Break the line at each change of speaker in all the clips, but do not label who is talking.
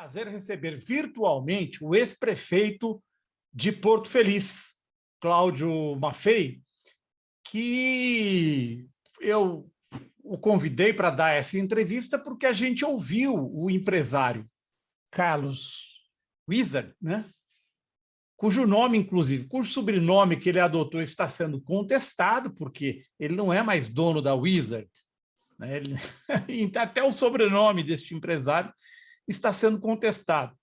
prazer receber virtualmente o ex-prefeito de Porto Feliz, Cláudio Maffei, que eu o convidei para dar essa entrevista porque a gente ouviu o empresário Carlos Wizard, né? Cujo nome, inclusive, cujo sobrenome que ele adotou está sendo contestado, porque ele não é mais dono da Wizard, né? Até o sobrenome deste empresário está sendo contestado.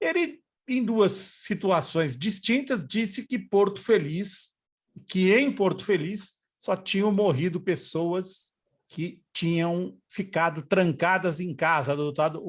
Ele, em duas situações distintas, disse que em Porto Feliz só tinham morrido pessoas que tinham ficado trancadas em casa, adotado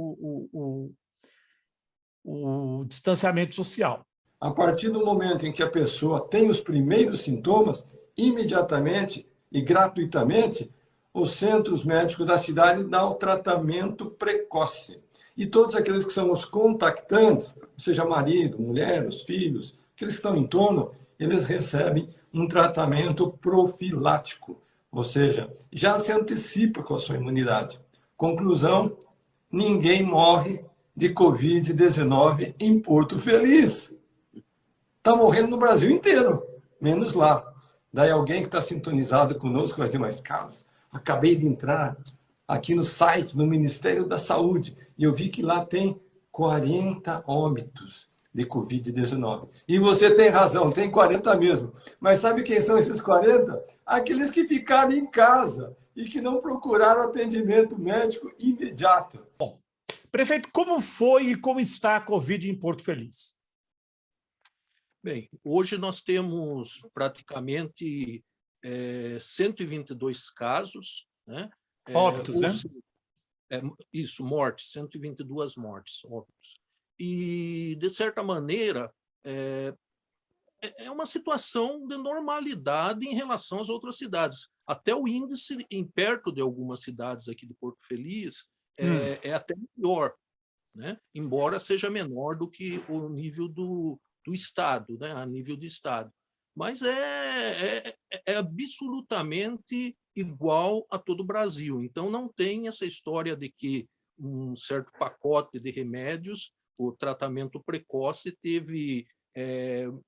o distanciamento social.
A partir do momento em que a pessoa tem os primeiros sintomas, imediatamente e gratuitamente, os centros médicos da cidade dão o tratamento precoce. E todos aqueles que são os contactantes, seja marido, mulher, os filhos, aqueles que estão em torno, eles recebem um tratamento profilático, ou seja, já se antecipa com a sua imunidade. Conclusão, ninguém morre de Covid-19 em Porto Feliz. Está morrendo no Brasil inteiro, menos lá. Daí alguém que está sintonizado conosco vai dizer, mas Carlos, acabei de entrar aqui no site do Ministério da Saúde e eu vi que lá tem 40 óbitos de Covid-19. E você tem razão, tem 40 mesmo. Mas sabe quem são esses 40? Aqueles que ficaram em casa e que não procuraram atendimento médico imediato.
Bom, prefeito, como foi e como está a Covid em Porto Feliz?
Bem, hoje nós temos praticamente 122 casos, né?
Óbitos, né?
Isso, mortes, 122 mortes, óbitos. E, de certa maneira, é uma situação de normalidade em relação às outras cidades. Até o índice, perto de algumas cidades aqui de Porto Feliz, é até melhor, né? Embora seja menor do que o nível do Estado, né? A nível de Estado. Mas é absolutamente igual a todo o Brasil. Então, não tem essa história de que um certo pacote de remédios, o tratamento precoce, teve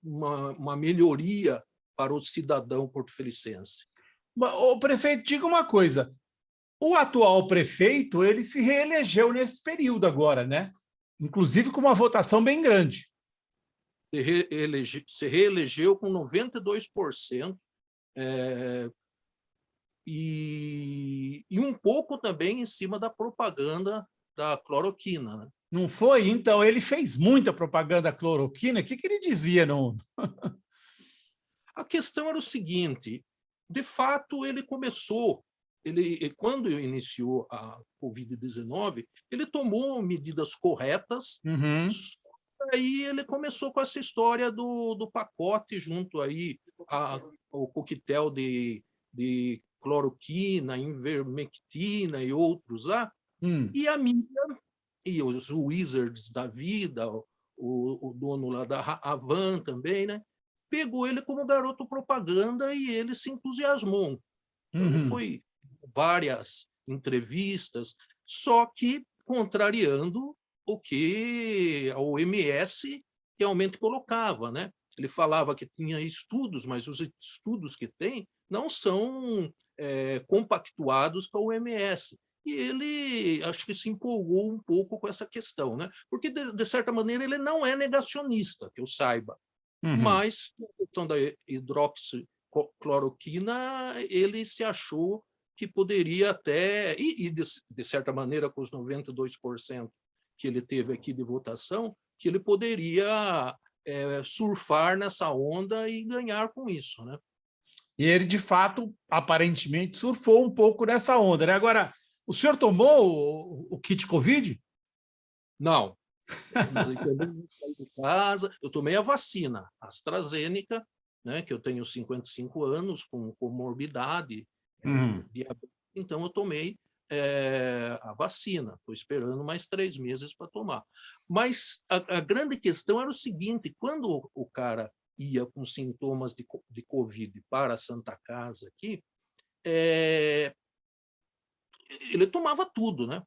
uma melhoria para o cidadão porto-felicense.
O prefeito, diga uma coisa. O atual prefeito, ele se reelegeu nesse período agora, né? Inclusive com uma votação bem grande.
Se reelegeu com 92%, e um pouco também em cima da propaganda da cloroquina, né?
Não foi? Então, ele fez muita propaganda da cloroquina. O que ele dizia? Não?
A questão era o seguinte, de fato, quando iniciou a Covid-19, ele tomou medidas corretas, aí ele começou com essa história do pacote junto aí ao coquetel de cloroquina, ivermectina e outros lá, e a mídia, e os wizards da vida, o dono lá da Avan também, né? Pegou ele como garoto propaganda e ele se entusiasmou. Então, foi várias entrevistas, só que contrariando o que a OMS realmente colocava, né? Ele falava que tinha estudos, mas os estudos que tem não são compactuados com a OMS. E ele, acho que se empolgou um pouco com essa questão, né? Porque, de certa maneira, ele não é negacionista, que eu saiba. Mas, na questão da hidroxicloroquina, ele se achou que poderia até, de certa maneira, com os 92% que ele teve aqui de votação, que ele poderia surfar nessa onda e ganhar com isso, né?
E ele, de fato, aparentemente, surfou um pouco nessa onda, né? Agora, o senhor tomou o kit Covid?
Não. De casa, eu tomei a vacina AstraZeneca, né, que eu tenho 55 anos, com comorbidade, diabetes, então eu tomei a vacina, estou esperando mais 3 meses para tomar. Mas a grande questão era o seguinte, quando o cara ia com sintomas de Covid para a Santa Casa aqui, ele tomava tudo, né?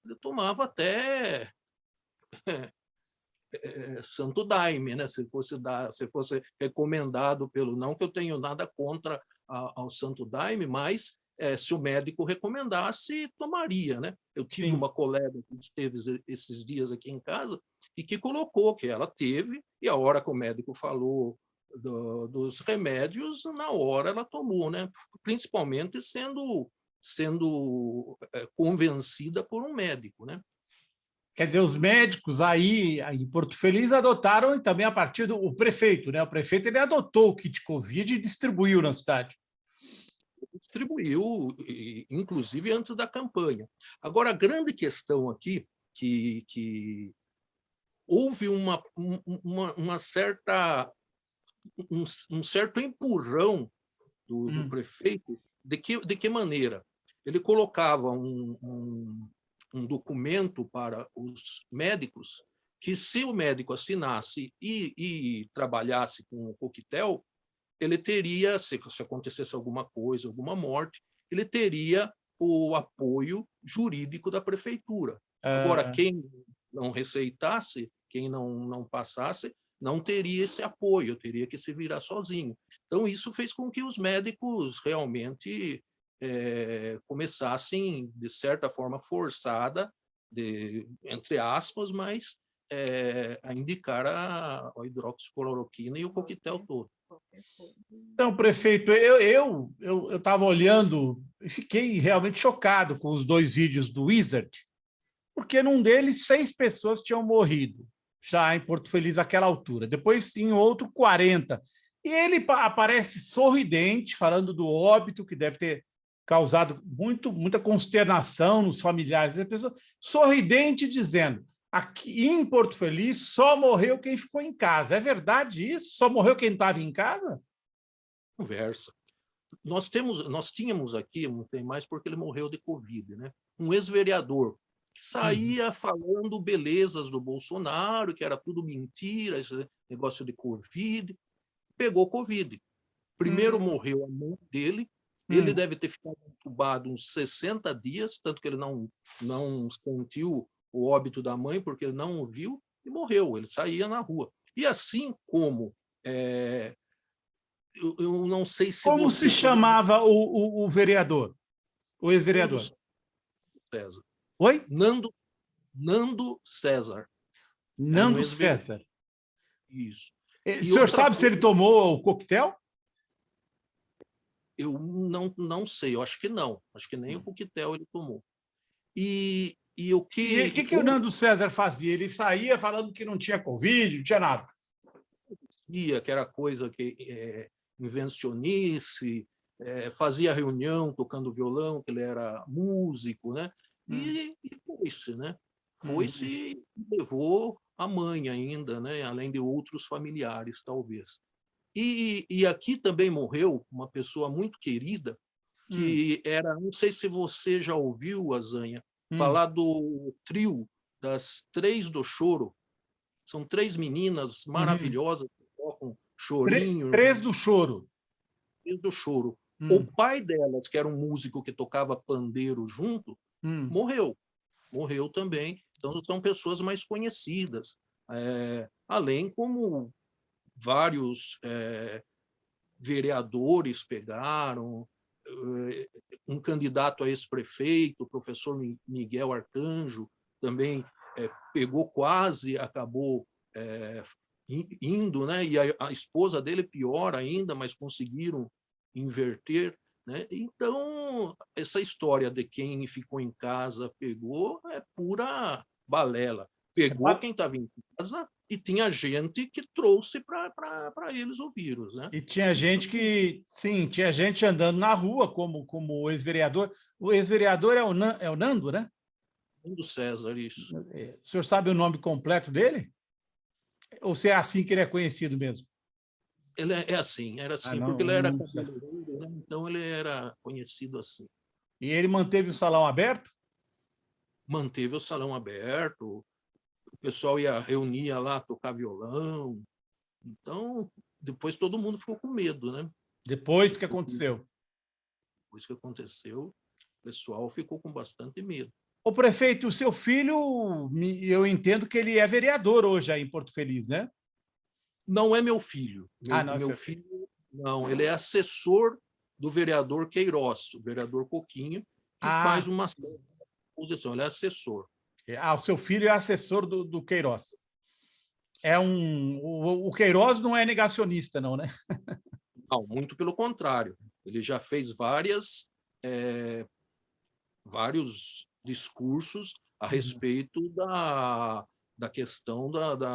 Ele tomava até santo daime, né? Se fosse recomendado pelo, não que eu tenho nada contra ao santo daime, mas se o médico recomendasse, tomaria, né? Eu tive
Sim.
uma colega que esteve esses dias aqui em casa e que colocou que ela teve, e a hora que o médico falou dos remédios, na hora ela tomou, né? Principalmente sendo convencida por um médico, né?
Quer dizer, os médicos aí em Porto Feliz adotaram, e também a partir do prefeito, né? O prefeito ele adotou o kit Covid e distribuiu na cidade.
Distribuiu, inclusive antes da campanha. Agora, a grande questão aqui, que houve uma certa, um certo empurrão do prefeito, de que maneira? Ele colocava um documento para os médicos que, se o médico assinasse e trabalhasse com o coquetel, ele teria, se acontecesse alguma coisa, alguma morte, ele teria o apoio jurídico da prefeitura. Agora, quem não receitasse, quem não passasse, não teria esse apoio, teria que se virar sozinho. Então, isso fez com que os médicos realmente começassem, de certa forma forçada, entre aspas, mas a indicar a hidroxicloroquina e o coquetel todo.
Então, prefeito, eu estava olhando e fiquei realmente chocado com os 2 vídeos do Wizard, porque num deles 6 pessoas tinham morrido, já em Porto Feliz àquela altura. Depois, em outro, 40. E ele aparece sorridente, falando do óbito, que deve ter causado muita consternação nos familiares da pessoa, sorridente, dizendo: aqui em Porto Feliz só morreu quem ficou em casa. É verdade isso? Só morreu quem estava em casa?
Conversa. Nós tínhamos aqui, não tem mais porque ele morreu de Covid, né? Um ex-vereador que saía falando belezas do Bolsonaro, que era tudo mentira, esse negócio de Covid. Pegou Covid. Primeiro morreu a mãe dele, ele deve ter ficado entubado uns 60 dias, tanto que ele não sentiu o óbito da mãe, porque ele não o viu, e morreu, ele saía na rua. E assim como eu não sei se
Como se
você
chamava o vereador, o
Nando
ex-vereador?
César.
Oi?
Nando César. Era um
Nando
ex-vereador.
César.
Isso.
O
E
senhor
outra
sabe se ele
coisa,
tomou o coquetel?
eu não sei, eu acho que não. Acho que nem o coquetel ele tomou. E o
E o
que
que o Nando César fazia? Ele saía falando que não tinha Covid, não tinha nada.
acontecia, que era coisa que invencionice, fazia reunião tocando violão, que ele era músico, né? E foi-se, né? Foi-se e levou a mãe ainda, né? Além de outros familiares, talvez. E aqui também morreu uma pessoa muito querida, que era, não sei se você já ouviu, Azanha, falar do trio das Três do Choro. São 3 meninas maravilhosas que tocam chorinho,
3 do choro.
Três do Choro. O pai delas, que era um músico que tocava pandeiro junto, morreu. Morreu também. Então, são pessoas mais conhecidas. Além como vários vereadores pegaram, um candidato a ex-prefeito, o professor Miguel Arcanjo, também pegou, quase acabou indo, né? E a esposa dele pior ainda, mas conseguiram inverter, né? Então, essa história de quem ficou em casa pegou é pura balela. Pegou quem estava em casa e tinha gente que trouxe para eles o vírus, né?
E tinha gente que, sim, tinha gente andando na rua, como o ex-vereador. O ex-vereador é o Nando, né?
Nando César, isso.
O senhor sabe o nome completo dele? Ou se é assim que ele é conhecido mesmo?
Ele assim, era assim,
Não,
porque ele era
não sei.
cabeleireiro, né? Então ele era conhecido assim.
E ele manteve o salão aberto?
Manteve o salão aberto, o pessoal reunia lá, tocar violão. Então, depois todo mundo ficou com medo, né?
Depois que aconteceu.
Depois que aconteceu, o pessoal ficou com bastante medo.
O prefeito, o seu filho, eu entendo que ele é vereador hoje aí em Porto Feliz, né?
Não é meu filho.
Não, é
Meu
seu filho.
filho, não, ele é assessor do vereador Queiroz, o vereador Coquinho, que faz uma posição, ele é assessor.
O seu filho é assessor do Queiroz. O Queiroz não é negacionista, não, né?
Não, muito pelo contrário. Ele já fez vários discursos a respeito da questão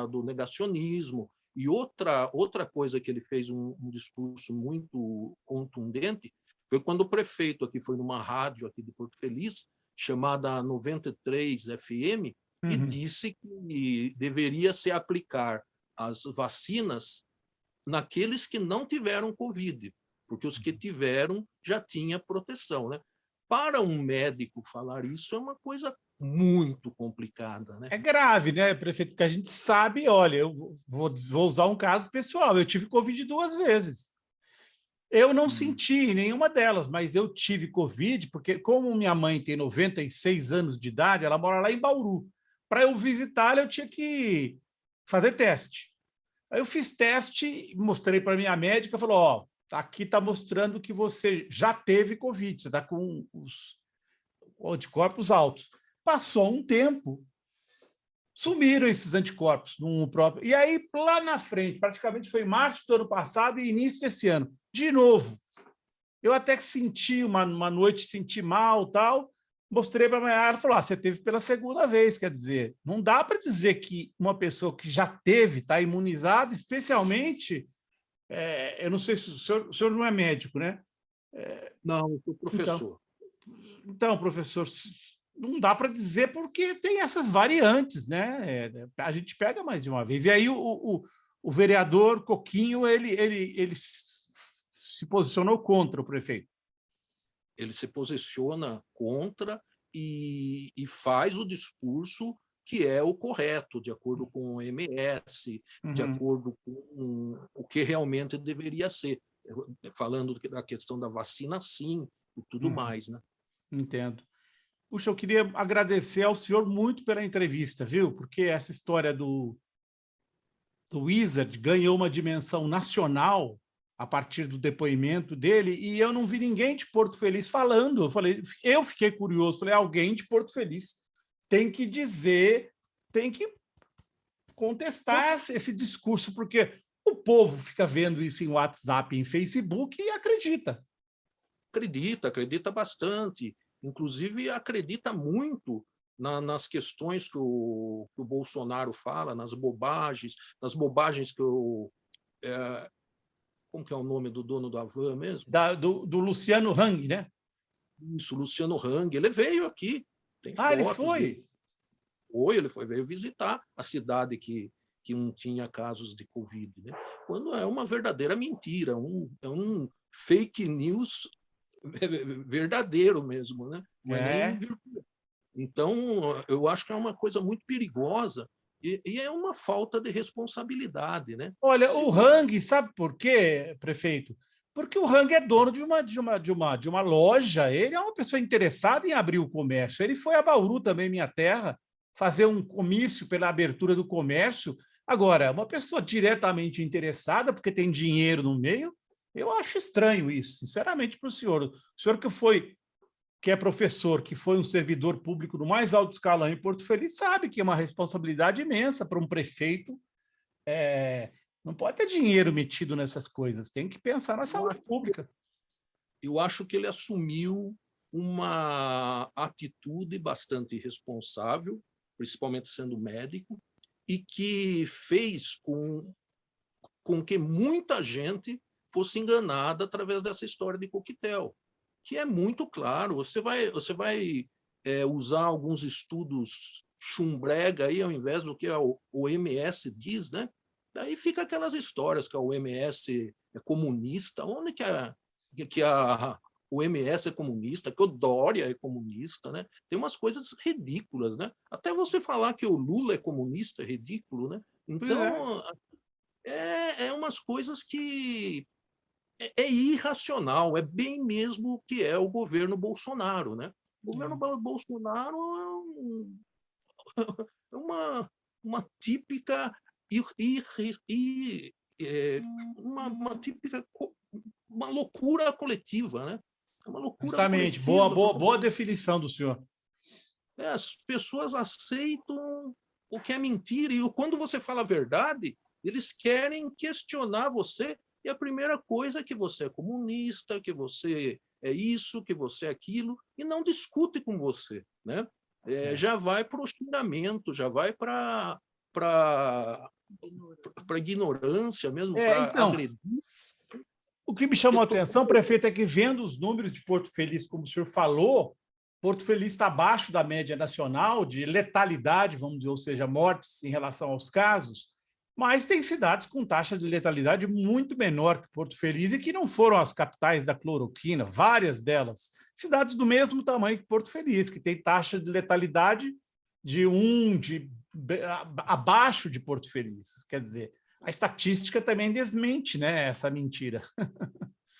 do negacionismo. E outra coisa que ele fez um discurso muito contundente foi quando o prefeito aqui foi numa rádio aqui de Porto Feliz, chamada 93 FM, e disse que deveria se aplicar as vacinas naqueles que não tiveram Covid, porque os que tiveram já tinha proteção, né? Para um médico falar isso é uma coisa muito complicada, né?
É grave, né, prefeito? Porque a gente sabe, olha, eu vou usar um caso pessoal, eu tive Covid 2 vezes. Eu não senti nenhuma delas, mas eu tive Covid, porque como minha mãe tem 96 anos de idade, ela mora lá em Bauru. Para eu visitá-la, eu tinha que fazer teste. Aí eu fiz teste, mostrei para minha médica, falou, ó, aqui está mostrando que você já teve Covid, você está com os anticorpos altos. Passou um tempo, sumiram esses anticorpos no próprio. E aí, lá na frente, praticamente foi março do ano passado e início desse ano, de novo. Eu até que senti, uma noite senti mal, tal, mostrei para a Mayara, ela falou, você teve pela segunda vez, quer dizer, não dá para dizer que uma pessoa que já teve está imunizada, especialmente, eu não sei se o senhor não é médico, né?
Não, eu sou professor.
Então, professor, não dá para dizer porque tem essas variantes, né? A gente pega mais de uma vez. E aí o vereador Coquinho, ele se posicionou contra o prefeito.
Ele se posiciona contra e faz o discurso que é o correto, de acordo com o OMS, de acordo com o que realmente deveria ser. Falando da questão da vacina, sim, e tudo mais, né?
Entendo. Puxa, eu queria agradecer ao senhor muito pela entrevista, viu? Porque essa história do Wizard ganhou uma dimensão nacional a partir do depoimento dele, e eu não vi ninguém de Porto Feliz falando. Eu fiquei curioso, falei, alguém de Porto Feliz tem que dizer, tem que contestar esse discurso, porque o povo fica vendo isso em WhatsApp, em Facebook e acredita.
Acredita bastante. Inclusive, acredita muito nas questões que o Bolsonaro fala, nas bobagens que como que é o nome do dono da van mesmo?
Do Luciano Hang, né?
Isso, Luciano Hang. Ele veio aqui, tem fotos.
Ele foi?
Veio visitar a cidade que não tinha casos de Covid, né? Quando é uma verdadeira mentira, é um fake news verdadeiro mesmo, né? Não é nem virtual. Então, eu acho que é uma coisa muito perigosa e é uma falta de responsabilidade, né?
Olha, o Hang, sabe por quê, prefeito? Porque o Hang é dono de uma loja, ele é uma pessoa interessada em abrir o comércio. Ele foi a Bauru também, minha terra, fazer um comício pela abertura do comércio. Agora, uma pessoa diretamente interessada, porque tem dinheiro no meio, eu acho estranho isso, sinceramente, para o senhor. O senhor que é professor, que foi um servidor público no mais alto escalão em Porto Feliz, sabe que é uma responsabilidade imensa para um prefeito. Não pode ter dinheiro metido nessas coisas, tem que pensar na saúde pública.
Eu acho que ele assumiu uma atitude bastante irresponsável, principalmente sendo médico, e que fez com que muita gente fosse enganada através dessa história de coquetel, que é muito claro. Você vai usar alguns estudos chumbrega aí, ao invés do que o OMS diz, né? Daí fica aquelas histórias que a OMS é comunista. Onde que a OMS é comunista, que o Dória é comunista, né? Tem umas coisas ridículas, né? Até você falar que o Lula é comunista é ridículo, né? Então, é umas coisas que é irracional, é bem mesmo o que é o governo Bolsonaro, né? O governo Bolsonaro é uma típica uma típica uma loucura coletiva, né? É uma loucura
Justamente,
coletiva.
boa definição do senhor.
As pessoas aceitam o que é mentira, e quando você fala a verdade, eles querem questionar você, e a primeira coisa é que você é comunista, que você é isso, que você é aquilo, e não discute com você, né? Já vai para o xingamento, já vai para ignorância mesmo, para
Então,
agredir.
o que me chamou a atenção, prefeito, é que vendo os números de Porto Feliz, como o senhor falou, Porto Feliz está abaixo da média nacional de letalidade, vamos dizer, ou seja, mortes em relação aos casos, mas tem cidades com taxa de letalidade muito menor que Porto Feliz e que não foram as capitais da cloroquina, várias delas. Cidades do mesmo tamanho que Porto Feliz, que tem taxa de letalidade abaixo de Porto Feliz. Quer dizer, a estatística também desmente, né, essa mentira.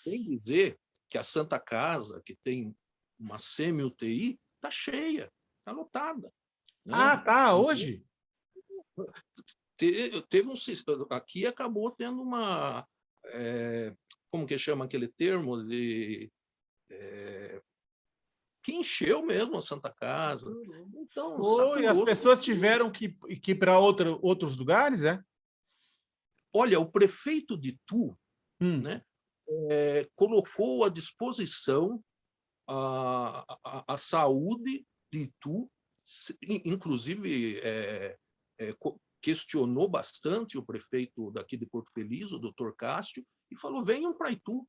Sem dizer que a Santa Casa, que tem uma semi-UTI, está cheia, está lotada. Né?
Ah, tá, hoje?
Teve aqui acabou tendo uma... como que chama aquele termo? Que encheu mesmo a Santa Casa. Então,
as pessoas tiveram que ir para outros lugares, é?
Olha, o prefeito de Itu, né, colocou à disposição a saúde de Itu, inclusive questionou bastante o prefeito daqui de Porto Feliz, o doutor Cássio, e falou, venham para Itu,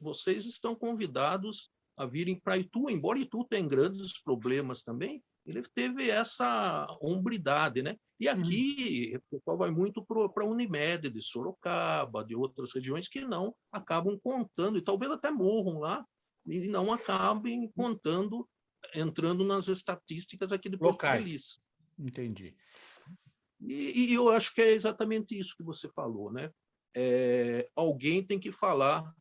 vocês estão convidados a virem para Itu, embora Itu tenha grandes problemas também, ele teve essa hombridade, né? E aqui o pessoal vai muito para a Unimed de Sorocaba, de outras regiões que não acabam contando, e talvez até morram lá, e não acabem contando, entrando nas estatísticas aqui de Porto Feliz.
Entendi.
E eu acho que é exatamente isso que você falou, né? Alguém tem que falar,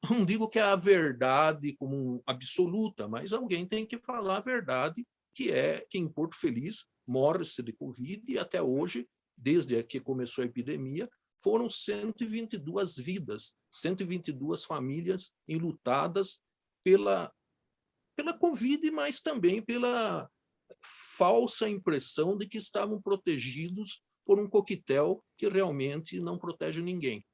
não digo que é a verdade como absoluta, mas alguém tem que falar a verdade, que é que em Porto Feliz morre-se de Covid, e até hoje, desde que começou a epidemia, foram 122 vidas, 122 famílias enlutadas pela Covid, mas também pela falsa impressão de que estavam protegidos por um coquetel que realmente não protege ninguém.